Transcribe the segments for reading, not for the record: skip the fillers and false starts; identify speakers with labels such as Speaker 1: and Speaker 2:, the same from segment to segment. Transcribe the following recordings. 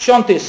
Speaker 1: 34।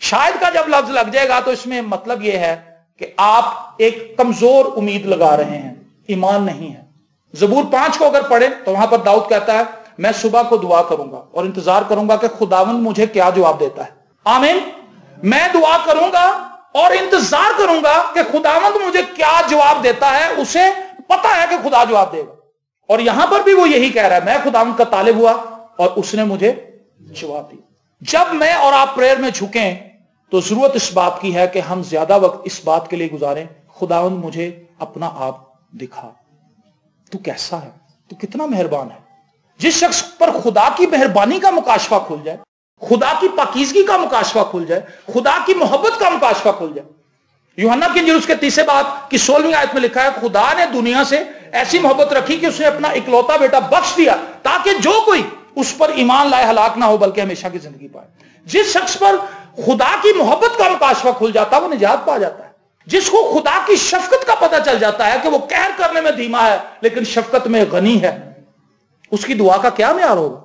Speaker 1: شاید کا جب لفظ لگ جائے گا تو اس میں مطلب یہ ہے کہ آپ ایک کمزور امید لگا رہے ہیں، ایمان نہیں ہے۔ زبور 5 کو اگر پڑھیں تو وہاں پر داؤد کہتا ہے میں صبح کو دعا کروں گا اور انتظار کروں گا کہ خداوند مجھے کیا جواب دیتا ہے۔ آمین۔ میں دعا کروں گا اور انتظار کروں گا کہ خداوند مجھے کیا جواب دیتا ہے، اسے پتا ہے کہ خدا جواب دے گا۔ اور یہاں پر بھی وہ یہی کہہ رہا ہے، میں خداوند کا طالب ہوا اور اس نے مجھے جواب دیا۔ جب میں اور آپ پریئر میں جھکیں تو ضرورت اس بات کی ہے کہ ہم زیادہ وقت اس بات کے لیے گزاریں، خداوند مجھے اپنا آپ دکھا، تو کیسا ہے، تو کتنا مہربان ہے۔ جس شخص پر خدا کی مہربانی کا مکاشفہ کھل جائے، خدا کی پاکیزگی کا مکاشفہ کھل جائے، خدا کی محبت کا مکاشفہ کھل جائے۔ یوحنا کی انجیل اس کے 30 باب کی 16ویں آیت میں لکھا ہے خدا نے دنیا سے ایسی محبت رکھی کہ اس نے اپنا اکلوتا بیٹا بخش دیا تاکہ جو کوئی اس پر ایمان لائے ہلاک نہ ہو بلکہ ہمیشہ کی زندگی پائے۔ جس شخص پر خدا کی محبت کا مکاشفہ کھل جاتا ہے وہ نجات پا جاتا ہے۔ جس کو خدا کی شفقت کا پتہ چل جاتا ہے کہ وہ قہر کرنے میں دھیما ہے لیکن شفقت میں غنی ہے، اس کی دعا کا کیا معیار ہوگا؟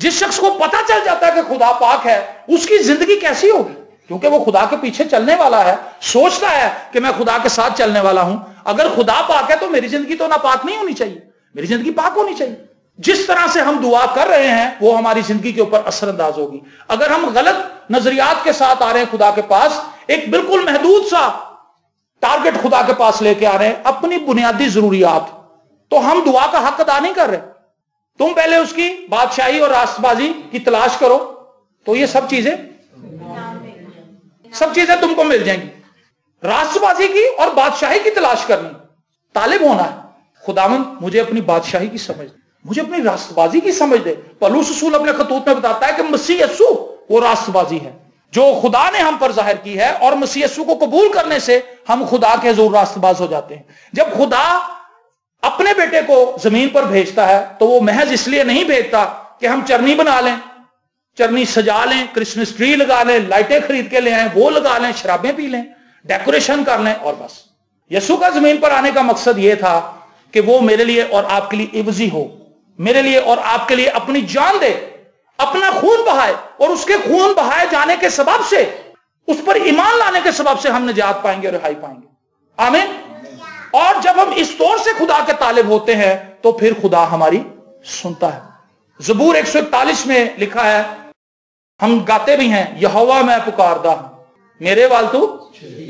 Speaker 1: جس شخص کو پتہ چل جاتا ہے کہ خدا پاک ہے، اس کی زندگی کیسی ہوگی؟ کیونکہ وہ خدا کے پیچھے چلنے والا ہے، سوچتا ہے کہ میں خدا کے ساتھ چلنے والا ہوں۔ اگر خدا پاک ہے تو میری زندگی تو ناپاک نہیں ہونی چاہیے، میری زندگی پاک ہونی چاہیے۔ جس طرح سے ہم دعا کر رہے ہیں وہ ہماری زندگی کے اوپر اثر انداز ہوگی۔ اگر ہم غلط نظریات کے ساتھ آ رہے ہیں خدا کے پاس، ایک بالکل محدود سا ٹارگٹ خدا کے پاس لے کے آ رہے ہیں، اپنی بنیادی ضروریات، تو ہم دعا کا حق ادا نہیں کر رہے۔ تم پہلے اس کی بادشاہی اور راست بازی کی تلاش کرو تو یہ سب چیزیں تم کو مل جائیں گی۔ راست بازی کی اور بادشاہی کی تلاش کرنی، طالب ہونا ہے۔ خداوند مجھے اپنی بادشاہی کی سمجھ دے، مجھے اپنی راست بازی کی سمجھ دے۔ پولس رسول اپنے خطوط میں بتاتا ہے کہ مسیح یسوع وہ راست بازی ہے جو خدا نے ہم پر ظاہر کی ہے، اور مسیح یسوع کو قبول کرنے سے ہم خدا کے حضور راست باز ہو جاتے ہیں۔ جب خدا اپنے بیٹے کو زمین پر بھیجتا ہے تو وہ محض اس لیے نہیں بھیجتا کہ ہم چرنی بنا لیں، چرنی سجا لیں، کرسمس ٹری لگا لیں، لائٹیں خرید کے لے آئیں، وہ لگا لیں، شرابیں پی لیں، ڈیکوریشن کر لیں اور بس۔ یسوع کا زمین پر آنے کا مقصد یہ تھا کہ وہ میرے لیے اور آپ کے لیے عوضی ہو، میرے لیے اور آپ کے لیے اپنی جان دے، اپنا خون بہائے، اور اس کے خون بہائے جانے کے سبب سے، اس پر ایمان لانے کے سبب سے ہم نجات پائیں گے اور رہائی پائیں گے۔ آمین۔ اور جب ہم اس طور سے خدا کے طالب ہوتے ہیں تو پھر خدا ہماری سنتا ہے۔ زبور 141 میں لکھا ہے، ہم گاتے بھی ہیں، یہوہ میں پکاردہ ہوں، میرے وال تو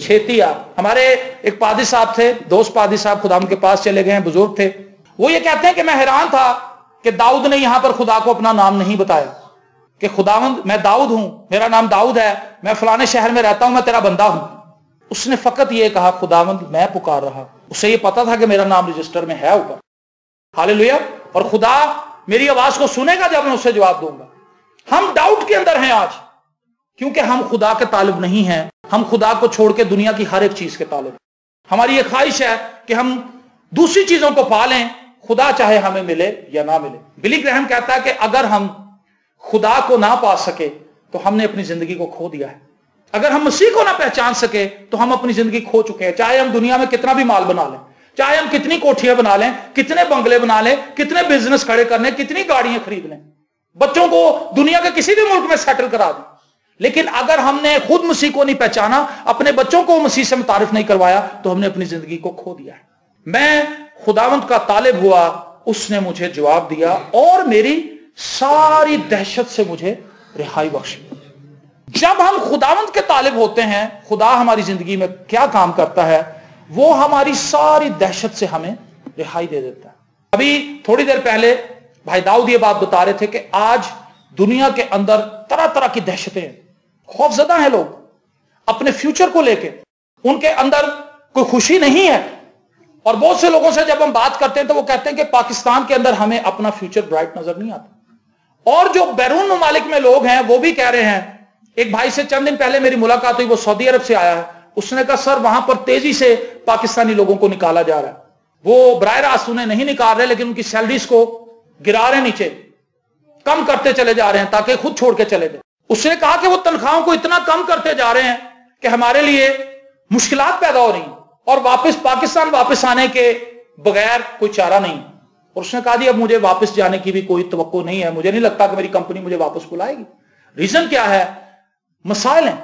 Speaker 1: چھیتی آ۔ ہمارے ایک پادری صاحب تھے، دوست پادری صاحب خدا کے پاس چلے گئے ہیں، بزرگ تھے، وہ یہ کہتے ہیں کہ میں حیران تھا کہ داؤد نے یہاں پر خدا کو اپنا نام نہیں بتایا کہ خداوند میں داؤد ہوں، میرا نام داؤد ہے، میں فلانے شہر میں رہتا ہوں، میں تیرا بندہ ہوں۔ اس نے فقط یہ کہا خداوند میں پکار رہا۔ اسے یہ پتا تھا کہ میرا نام رجسٹر میں ہے اوپر۔ ہاللیلویا۔ اور خدا میری آواز کو سنے گا جب میں اسے جواب دوں گا۔ ہم ڈاؤٹ کے اندر ہیں آج کیونکہ ہم خدا کے طالب نہیں ہیں، ہم خدا کو چھوڑ کے دنیا کی ہر ایک چیز کے طالب۔ ہماری یہ خواہش ہے کہ ہم دوسری چیزوں کو پا لیں، خدا چاہے ہمیں ملے یا نہ ملے۔ بلی گرہم کہتا ہے کہ اگر ہم خدا کو نہ پا سکے تو ہم نے اپنی زندگی کو کھو دیا ہے۔ اگر ہم مسیح کو نہ پہچان سکے تو ہم اپنی زندگی کھو چکے ہیں، چاہے ہم دنیا میں کتنا بھی مال بنا لیں، چاہے ہم کتنی کوٹھیاں بنا لیں، کتنے بنگلے بنا لیں، کتنے بزنس کھڑے کر لیں، کتنی گاڑیاں خرید لیں، بچوں کو دنیا کے کسی بھی ملک میں سیٹل کرا دیں، لیکن اگر ہم نے خود مسیح کو نہیں پہچانا، اپنے بچوں کو مسیح سے متعارف نہیں کروایا تو ہم نے اپنی زندگی کو کھو دیا ہے۔ میں خداوند کا طالب ہوا، اس نے مجھے جواب دیا اور میری ساری دہشت سے مجھے رہائی بخشی۔ جب ہم خداوند کے طالب ہوتے ہیں، خدا ہماری زندگی میں کیا کام کرتا ہے؟ وہ ہماری ساری دہشت سے ہمیں رہائی دے دیتا ہے۔ ابھی تھوڑی دیر پہلے بھائی داؤد یہ بات بتا رہے تھے کہ آج دنیا کے اندر طرح طرح کی دہشتیں ہیں، خوف زدہ ہیں لوگ اپنے فیوچر کو لے کے، ان کے اندر کوئی خوشی نہیں ہے۔ اور بہت سے لوگوں سے جب ہم بات کرتے ہیں تو وہ کہتے ہیں کہ پاکستان کے اندر ہمیں اپنا فیوچر برائٹ نظر نہیں آتا۔ اور جو بیرون ممالک میں لوگ ہیں وہ بھی کہہ رہے ہیں، ایک بھائی سے چند دن پہلے میری ملاقات ہوئی، وہ سعودی عرب سے آیا ہے، اس نے کہا سر وہاں پر تیزی سے پاکستانی لوگوں کو نکالا جا رہا ہے، وہ براہ راست انہیں نہیں نکال رہے لیکن ان کی سیلریز کو گرا رہے نیچے، کم کرتے چلے جا رہے ہیں تاکہ خود چھوڑ کے چلے جائیں۔ اس نے کہا کہ وہ تنخواہوں کو اتنا کم کرتے جا رہے ہیں کہ ہمارے لیے مشکلات پیدا ہو رہی ہیں اور واپس پاکستان واپس آنے کے بغیر کوئی چارہ نہیں۔ اور اس نے کہا جی اب مجھے واپس جانے کی بھی کوئی توقع نہیں ہے، مجھے نہیں لگتا کہ میری کمپنی مجھے واپس بلائے گی۔ ریزن کیا ہے؟ مسائل ہیں.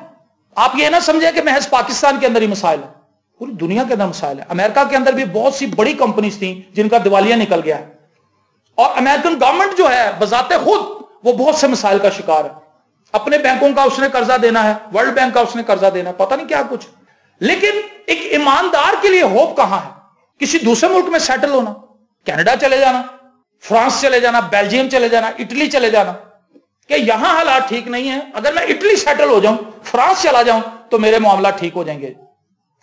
Speaker 1: آپ یہ نہ سمجھیں کہ محض پاکستان کے اندر ہی مسائل ہیں, پوری دنیا کے اندر مسائل ہیں. امریکہ کے اندر بھی بہت سی بڑی کمپنیز تھیں جن کا دیوالیہ نکل گیا ہے, اور امریکن گورنمنٹ جو ہے بذات خود وہ بہت سے مسائل کا شکار ہے. اپنے بینکوں کا اس نے قرضہ دینا ہے, ورلڈ بینک کا اس نے قرضہ دینا ہے, پتہ نہیں کیا کچھ. لیکن ایک ایماندار کے لیے ہوپ کہاں ہے؟ کسی دوسرے ملک میں سیٹل ہونا, کینیڈا چلے جانا, فرانس چلے جانا, بیلجیم چلے جانا, اٹلی چلے جانا, کہ یہاں حالات ٹھیک نہیں ہیں, اگر میں اٹلی سیٹل ہو جاؤں, فرانس چلا جاؤں تو میرے معاملات ٹھیک ہو جائیں گے.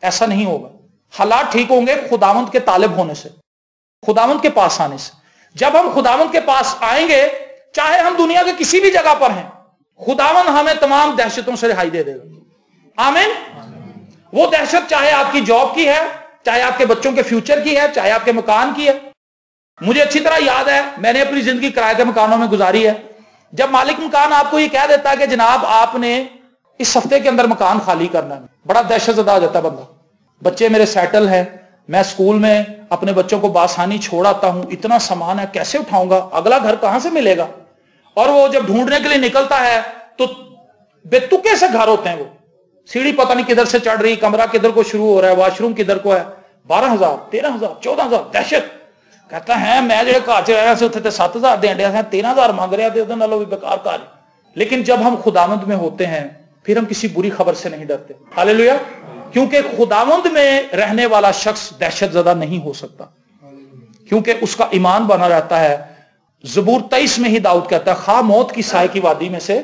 Speaker 1: ایسا نہیں ہوگا. حالات ٹھیک ہوں گے خداوند کے طالب ہونے سے, خداوند کے پاس آنے سے. جب ہم خداوند کے پاس آئیں گے, چاہے ہم دنیا کے کسی بھی جگہ پر ہیں, خداوند ہمیں تمام دہشتوں سے رہائی دے دے گا. آمین. وہ دہشت چاہے آپ کی جاب کی ہے, چاہے آپ کے بچوں کے فیوچر کی ہے, چاہے آپ کے مکان کی ہے. مجھے اچھی طرح یاد ہے, میں نے اپنی زندگی کرائے کے مکانوں میں گزاری ہے. جب مالک مکان آپ کو یہ کہہ دیتا ہے کہ جناب آپ نے اس ہفتے کے اندر مکان خالی کرنا ہے, بڑا دہشت زدہ ہو جاتا ہے بندہ. بچے میرے سیٹل ہیں, میں سکول میں اپنے بچوں کو بآسانی چھوڑ آتا ہوں, اتنا سامان ہے کیسے اٹھاؤں گا, اگلا گھر کہاں سے ملے گا. اور وہ جب ڈھونڈنے کے لیے نکلتا ہے تو بے تکے سے گھر ہوتے ہیں. وہ سیڑھی پتہ نہیں کدھر سے چڑھ رہی, کمرہ کدھر کو شروع ہو رہا ہے, واش روم کدھر کو ہے. 12,000 13,000 14,000 دہشت. کہتا ہے میں جڑے گھر چ رہا سے اتنے 7,000 دین ڈیا, 13,000 مانگ رہا تھے, نالوں بھی بیکار کار. لیکن جب ہم خداوند میں ہوتے ہیں پھر ہم کسی بری خبر سے نہیں ڈرتے. ہاللیلویا. کیونکہ خداوند میں رہنے والا شخص دہشت زدہ نہیں ہو سکتا, کیونکہ اس کا ایمان بنا رہتا ہے. زبور 23 میں ہی داؤد کہتا ہے, خواہ موت کی سائے کی وادی میں سے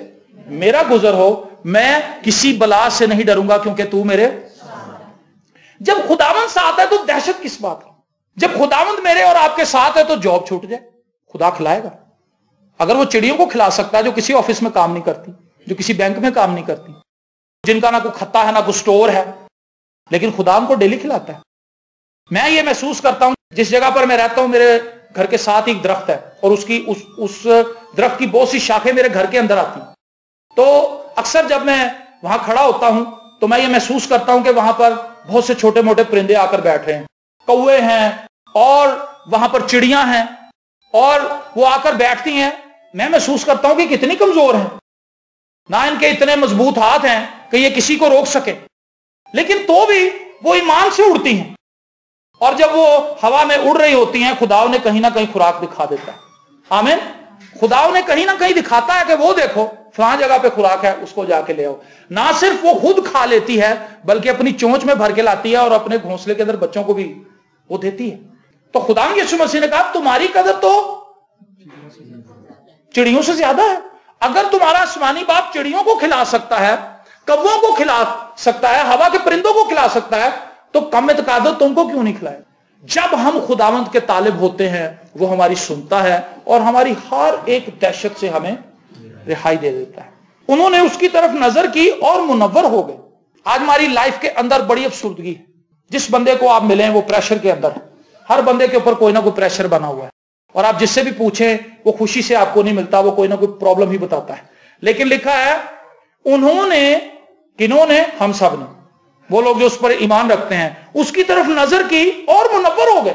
Speaker 1: میرا گزر ہو, میں کسی بلا سے نہیں ڈروں گا کیونکہ تو میرے. جب خداوند ساتھ ہے تو دہشت کس بات کی. جب خداوند میرے اور آپ کے ساتھ ہے تو جاب چھوٹ جائے, خدا کھلائے گا. اگر وہ چڑیوں کو کھلا سکتا ہے جو کسی آفس میں کام نہیں کرتی, جو کسی بینک میں کام نہیں کرتی, جن کا نہ کوئی کھتا ہے نہ کوئی سٹور ہے, لیکن خدا ان کو ڈیلی کھلاتا ہے. میں یہ محسوس کرتا ہوں, جس جگہ پر میں رہتا ہوں میرے گھر کے ساتھ ایک درخت ہے, اور اس درخت کی بہت سی شاخیں میرے گھر کے اندر آتی ہیں. تو اکثر جب میں وہاں کھڑا ہوتا ہوں تو میں یہ محسوس کرتا ہوں کہ وہاں پر بہت سے چھوٹے موٹے پرندے آ کر بیٹھ رہے ہیں, کوے ہیں, اور وہاں پر چڑیاں ہیں, اور وہ آ کر بیٹھتی ہیں. میں محسوس کرتا ہوں کہ کتنی کمزور ہیں, نہ ان کے اتنے مضبوط ہاتھ ہیں کہ یہ کسی کو روک سکے, لیکن تو بھی وہ ایمان سے اڑتی ہیں. اور جب وہ ہوا میں اڑ رہی ہوتی ہیں, خدا انہیں کہیں نہ کہیں خوراک دکھا دیتا ہے. آمین. خدا انہیں کہیں نہ کہیں دکھاتا ہے کہ وہ دیکھو فلاں جگہ پہ خوراک ہے, اس کو جا کے لے آؤ. نہ صرف وہ خود کھا لیتی ہے بلکہ اپنی چونچ میں بھر کے لاتی ہے, اور اپنے گھونسلے کے اندر بچوں کو بھی وہ دیتی ہے. تو خدا یسوع مسیح نے کہا تمہاری قدر تو چڑیوں سے زیادہ ہے. اگر تمہارا آسمانی باپ چڑیوں کو کھلا سکتا ہے, کووں کو کھلا سکتا ہے, ہوا کے پرندوں کو کھلا سکتا ہے, تو کم اعتقاد تم کو کیوں نہیں کھلائے. جب ہم خداوند کے طالب ہوتے ہیں وہ ہماری سنتا ہے اور ہماری ہر ایک دہشت سے ہمیں رہائی دے دیتا ہے. انہوں نے اس کی طرف نظر کی اور منور ہو گئے. آج ہماری لائف کے اندر بڑی افسردگی ہے. جس بندے کو آپ ملیں وہ پریشر کے اندر ہے. ہر بندے کے اوپر کوئی نہ کوئی پریشر بنا ہوا ہے, اور آپ جس سے بھی پوچھیں وہ خوشی سے آپ کو نہیں ملتا, وہ کوئی نہ کوئی پرابلم ہی بتاتا ہے. لیکن لکھا ہے انہوں نے, کنہوں نے, ہم سب نے, وہ لوگ جو اس پر ایمان رکھتے ہیں, اس کی طرف نظر کی اور منور ہو گئے,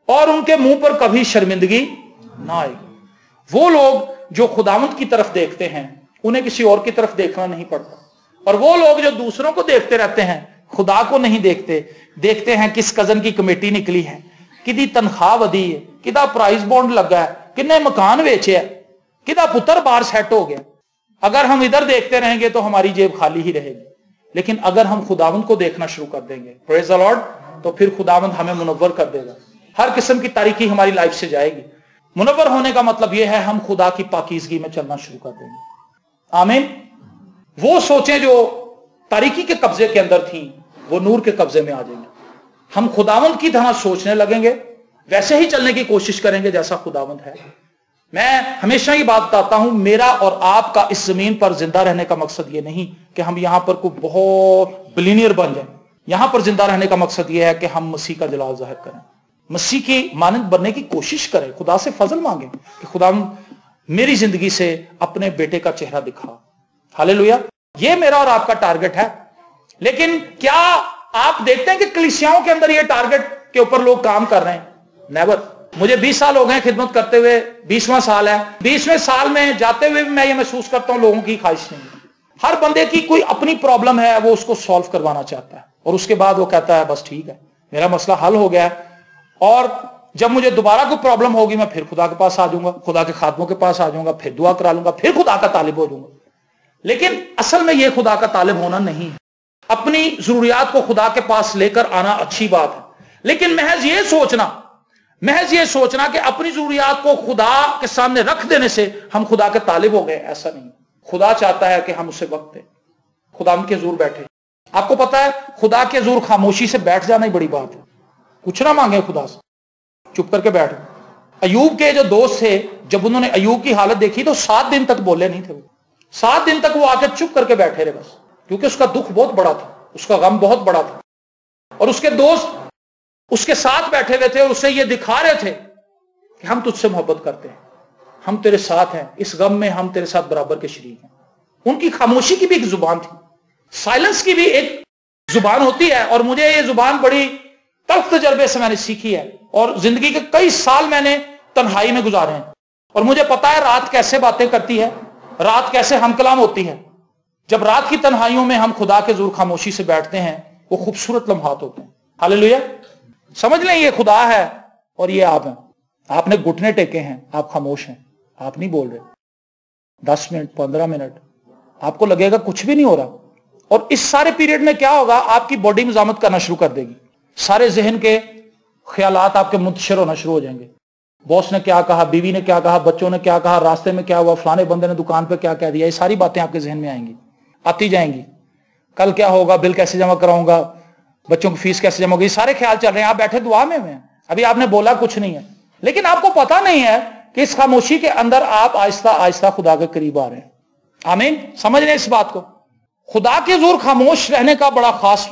Speaker 1: اور ان کے منہ پر کبھی شرمندگی نہ آئی. وہ لوگ جو خداوند کی طرف دیکھتے ہیں انہیں کسی اور کی طرف دیکھنا نہیں پڑتا, اور وہ لوگ جو دوسروں کو دیکھتے رہتے ہیں خدا کو نہیں دیکھتے, دیکھتے ہیں کس کزن کی کمیٹی نکلی ہے, کدی تنخواہ ودی ہے, کدا پرائز بونڈ لگا ہے, کنے مکان بیچے ہے, کدا پتر بار سیٹ ہو گیا. اگر ہم ادھر دیکھتے رہیں گے تو ہماری جیب خالی ہی رہے گی. لیکن اگر ہم خداوند کو دیکھنا شروع کر دیں گے, پریز دی لارڈ, تو پھر خداوند ہمیں منور کر دے گا. ہر قسم کی تاریکی ہماری لائف سے جائے گی. منور ہونے کا مطلب یہ ہے ہم خدا کی پاکیزگی میں چلنا شروع کر دیں گے. آمین. وہ سوچیں جو تاریکی کے قبضے کے اندر تھیں وہ نور کے قبضے میں آ جائیں گے. ہم خداوند کی طرح سوچنے لگیں گے, ویسے ہی چلنے کی کوشش کریں گے جیسا خداوند ہے. میں ہمیشہ یہ بات بتاتا ہوں, میرا اور آپ کا اس زمین پر زندہ رہنے کا مقصد یہ نہیں کہ ہم یہاں پر کوئی بہت بلینئر بن جائیں. یہاں پر زندہ رہنے کا مقصد یہ ہے کہ ہم مسیح کا جلال ظاہر کریں, مسیح کی مانند بننے کی کوشش کریں, خدا سے فضل مانگیں کہ خدا میری زندگی سے اپنے بیٹے کا چہرہ دکھا. ہاللیلویا. یہ میرا اور آپ کا ٹارگٹ ہے. لیکن کیا آپ دیکھتے ہیں کہ کلیسیاؤں کے اندر یہ ٹارگٹ کے اوپر لوگ کام کر رہے ہیں؟ نیور. مجھے 20 سال ہو گئے خدمت کرتے ہوئے, 20واں سال ہے. 20ویں سال میں جاتے ہوئے بھی میں یہ محسوس کرتا ہوں لوگوں کی خواہش نہیں. ہر بندے کی کوئی اپنی پرابلم ہے، وہ اس کو سالو کروانا چاہتا ہے، اور اس کے بعد وہ کہتا ہے بس ٹھیک ہے میرا مسئلہ حل ہو گیا ہے، اور جب مجھے دوبارہ کوئی پرابلم ہوگی میں پھر خدا کے پاس آ جاؤں گا، خدا کے خادموں کے پاس آ جاؤں گا، پھر دعا کرا لوں گا، پھر خدا کا طالب ہو جاؤں گا۔ لیکن اصل میں یہ خدا کا طالب ہونا نہیں ہے۔ اپنی ضروریات کو خدا کے پاس لے کر آنا اچھی بات ہے، لیکن محض یہ سوچنا کہ اپنی ضروریات کو خدا کے سامنے رکھ دینے سے ہم خدا کے طالب ہو گئے، ایسا نہیں۔ خدا چاہتا ہے کہ ہم اسے وقت دیں، خدا ان کے حضور بیٹھے۔ آپ کو پتا ہے خدا کے حضور خاموشی سے بیٹھ جانا ہی بڑی بات ہے، کچھ نہ مانگے خدا سے، چپ کر کے بیٹھ۔ ایوب کے جو دوست تھے، جب انہوں نے ایوب کی حالت دیکھی تو 7 دن تک بولے نہیں تھے، وہ 7 دن تک وہ آ کے چپ کر کے بیٹھے رہے بس، کیونکہ اس کا دکھ بہت بڑا تھا، اس کا غم بہت بڑا تھا، اور اس کے دوست اس کے ساتھ بیٹھے ہوئے تھے اور اسے یہ دکھا رہے تھے کہ ہم تجھ سے محبت کرتے ہیں، ہم تیرے ساتھ ہیں، اس غم میں ہم تیرے ساتھ برابر کے شریک ہیں۔ ان کی خاموشی کی بھی ایک زبان تھی، سائلنس کی بھی ایک زبان ہوتی ہے، اور مجھے یہ زبان بڑی تلخ تجربے سے میں نے سیکھی ہے، اور زندگی کے کئی سال میں نے تنہائی میں گزارے ہیں، اور مجھے پتا ہے رات کیسے باتیں کرتی ہے، رات کیسے ہم کلام ہوتی ہے۔ جب رات کی تنہائیوں میں ہم خدا کے حضور خاموشی سے بیٹھتے ہیں، وہ خوبصورت لمحات ہوتے ہیں۔ ہاللیلویا۔ سمجھ لیں یہ خدا ہے اور یہ آپ ہیں، آپ نے گھٹنے ٹیکے ہیں، آپ خاموش ہیں، آپ نہیں بول رہے، 10 منٹ 15 منٹ آپ کو لگے گا کچھ بھی نہیں ہو رہا، اور اس سارے پیریڈ میں کیا ہوگا، آپ کی باڈی مزاحمت کرنا شروع کر دے گی، سارے ذہن کے خیالات آپ کے منتشر ہونا شروع ہو جائیں گے۔ باس نے کیا کہا، بیوی نے کیا کہا، بچوں نے کیا کہا، راستے میں کیا ہوا، فلانے بندے نے دکان پہ کیا کہہ دیا، یہ ساری باتیں آپ کے ذہن میں آئیں گی، آتی جائیں گی۔ کل کیا ہوگا، بل کیسے جمع کراؤں گا، بچوں کی فیس کیسے جمع ہوگی، سارے خیال چل رہے ہیں، آپ بیٹھے دعا میں ہوئے ہیں، ابھی آپ نے بولا کچھ نہیں ہے، لیکن آپ کو پتا نہیں ہے کہ اس خاموشی کے اندر آپ آہستہ آہستہ خدا کے قریب آ رہے ہیں۔ آمین۔ سمجھ لیں اس بات کو، خدا کے حضور خاموش رہنے کا بڑا خاص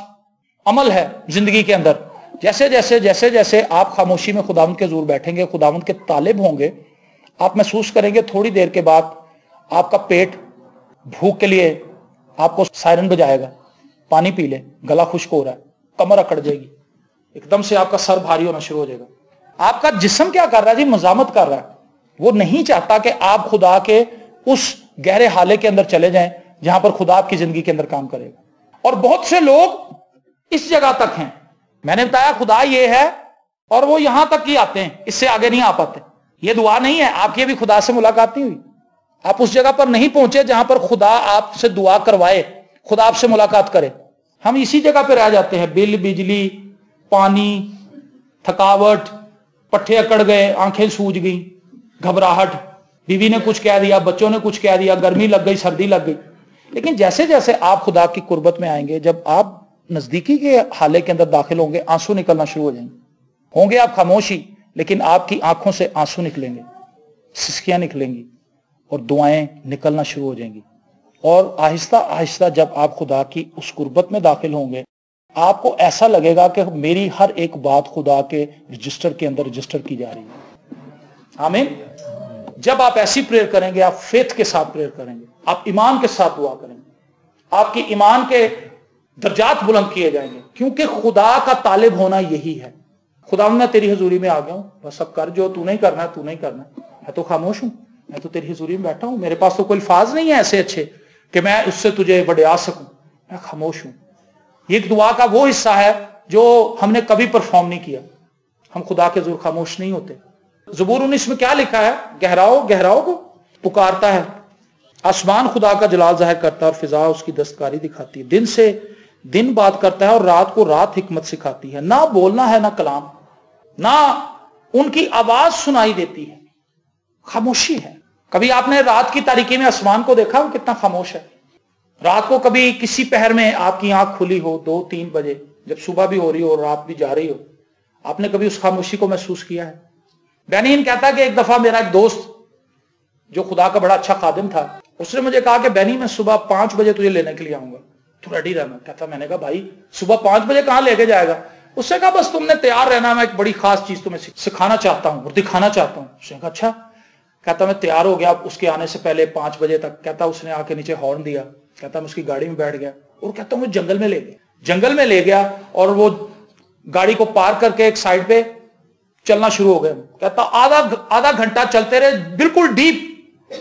Speaker 1: عمل ہے زندگی کے اندر۔ جیسے آپ خاموشی میں خداوند کے حضور بیٹھیں گے، خداوند کے طالب ہوں گے، آپ محسوس کریں گے تھوڑی دیر کے بعد آپ کا پیٹ بھوک کے لیے آپ کو سائرن بجائے گا، پانی پی لے، گلا خشک ہو رہا ہے، کمر اکڑ جائے گی، ایک دم سے آپ کا سر بھاری ہونا شروع ہو جائے گا۔ آپ کا جسم کیا کر رہا ہے جی، مزاحمت کر رہا ہے، وہ نہیں چاہتا کہ آپ خدا کے اس گہرے حالے کے اندر چلے جائیں جہاں پر خدا آپ کی زندگی کے اندر کام کرے گا۔ اور بہت سے لوگ اس جگہ تک ہیں، میں نے بتایا خدا یہ ہے، اور وہ یہاں تک ہی آتے ہیں، اس سے آگے نہیں آ پاتے۔ یہ دعا نہیں ہے، آپ کی ابھی خدا سے ملاقات نہیں ہوئی، آپ اس جگہ پر نہیں پہنچے جہاں پر خدا آپ سے دعا کروائے، خدا آپ سے ملاقات کرے۔ ہم اسی جگہ پہ رہ جاتے ہیں، بل، بجلی، پانی، تھکاوٹ، پٹھے اکڑ گئے، آنکھیں سوج گئی، گھبراہٹ، بیوی نے کچھ کہہ دیا، بچوں نے کچھ کہہ دیا، گرمی لگ گئی، سردی لگ گئی۔ لیکن جیسے جیسے آپ خدا کی قربت میں آئیں گے، جب آپ نزدیکی کے حالے کے اندر داخل ہوں گے، آنسو نکلنا شروع ہو جائیں گے، ہوں گے آپ خاموشی، لیکن آپ کی آنکھوں سے آنسو نکلیں گے، سسکیاں نکلیں گی، اور دعائیں نکلنا شروع ہو جائیں گی۔ اور آہستہ آہستہ جب آپ خدا کی اس قربت میں داخل ہوں گے، آپ کو ایسا لگے گا کہ میری ہر ایک بات خدا کے رجسٹر کے اندر رجسٹر کی جا رہی ہے۔ آمین۔ جب آپ ایسی پریئر کریں گے، آپ فیتھ کے ساتھ پریئر کریں گے، آپ ایمان کے ساتھ دعا کریں گے، آپ کی ایمان کے درجات بلند کیے جائیں گے، کیونکہ خدا کا طالب ہونا یہی ہے۔ خدا میں تیری حضوری میں آ گیا ہوں، بس اب کر جو تو نہیں کرنا ہے، تو نہیں کرنا، میں تو خاموش ہوں، میں تو تیری حضوری میں بیٹھا ہوں، میرے پاس تو کوئی الفاظ نہیں ہے ایسے اچھے کہ میں اس سے تجھے وڈیا سکوں، میں خاموش ہوں۔ یہ ایک دعا کا وہ حصہ ہے جو ہم نے کبھی پرفارم نہیں کیا، ہم خدا کے حضور خاموش نہیں ہوتے۔ زبور 19 میں کیا لکھا ہے، گہراؤ گہراؤ کو پکارتا ہے، آسمان خدا کا جلال ظاہر کرتا ہے اور فضا اس کی دستکاری دکھاتی ہے، دن سے دن بات کرتا ہے اور رات کو رات حکمت سکھاتی ہے۔ نہ بولنا ہے نہ کلام، نہ ان کی آواز سنائی دیتی ہے، خاموشی ہے۔ کبھی آپ نے رات کی تاریکی میں آسمان کو دیکھا، وہ کتنا خاموش ہے؟ رات کو کبھی کسی پہر میں آپ کی آنکھ کھلی ہو 2-3 بجے، جب صبح بھی ہو رہی ہو اور رات بھی جا رہی ہو، آپ نے کبھی اس خاموشی کو محسوس کیا ہے؟ بینین کہتا ہے کہ ایک دفعہ میرا ایک دوست جو خدا کا بڑا اچھا خادم تھا، اس نے مجھے کہا کہ بینی میں صبح 5 بجے تجھے لینے کے لیے آؤں گا، تو ریڈی رہنا۔ کہتا میں نے کہا بھائی صبح 5 بجے کہاں لے کے جائے گا؟ اس نے کہا بس تم نے تیار رہنا، میں ایک بڑی خاص چیز تمہیں سکھانا چاہتا ہوں اور دکھانا چاہتا ہوں۔ اس نے کہا اچھا۔ کہتا میں تیار ہو گیا اس کے آنے سے پہلے 5 بجے تک۔ کہتا اس نے آ کے نیچے ہارن دیا، کہتا میں اس کی گاڑی میں بیٹھ گیا، اور کہتا ہوں وہ جنگل میں لے گیا، جنگل میں لے گیا، اور وہ گاڑی کو پارک کر کے ایک سائڈ پہ چلنا شروع ہو گئے۔ کہتا آدھا گھنٹہ چلتے رہے، بالکل ڈیپ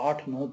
Speaker 1: 8, 9,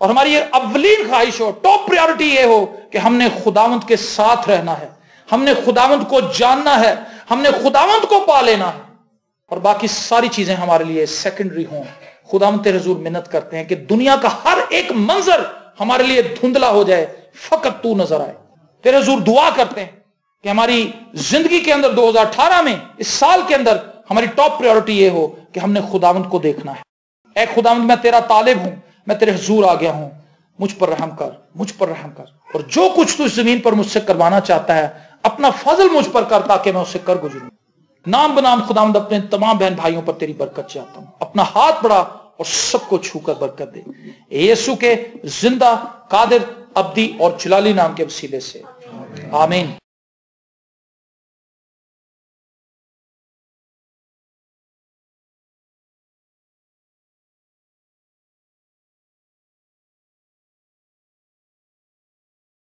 Speaker 1: اور ہماری یہ اولین خواہش ہو, ٹاپ پریورٹی یہ ہو کہ ہم نے خداوند کے ساتھ رہنا ہے, ہم نے خداوند کو جاننا ہے, ہم نے خداوند کو پا لینا ہے, اور باقی ساری چیزیں ہمارے لیے سیکنڈری ہوں. خداوند تیرے حضور منت کرتے ہیں کہ دنیا کا ہر ایک منظر ہمارے لیے دھندلا ہو جائے, فقط تو نظر آئے. تیرے حضور دعا کرتے ہیں کہ ہماری زندگی کے اندر 2018 میں, اس سال کے اندر ہماری ٹاپ پریورٹی یہ ہو کہ ہم نے خداوند کو دیکھنا ہے. اے خداوند میں تیرا طالب ہوں, میں تیرے حضور آ گیا ہوں, مجھ پر رحم کر, مجھ پر رحم کر, اور جو کچھ تو اس زمین پر مجھ سے کروانا چاہتا ہے اپنا فضل مجھ پر کر تاکہ میں اسے کر گزروں. نام بنام خداوند اپنے تمام بہن بھائیوں پر تیری برکت چاہتا ہوں. اپنا ہاتھ بڑھا اور سب کو چھو کر برکت دے, یسوع کے زندہ, قادر, ابدی اور جلالی نام کے وسیلے سے, آمین.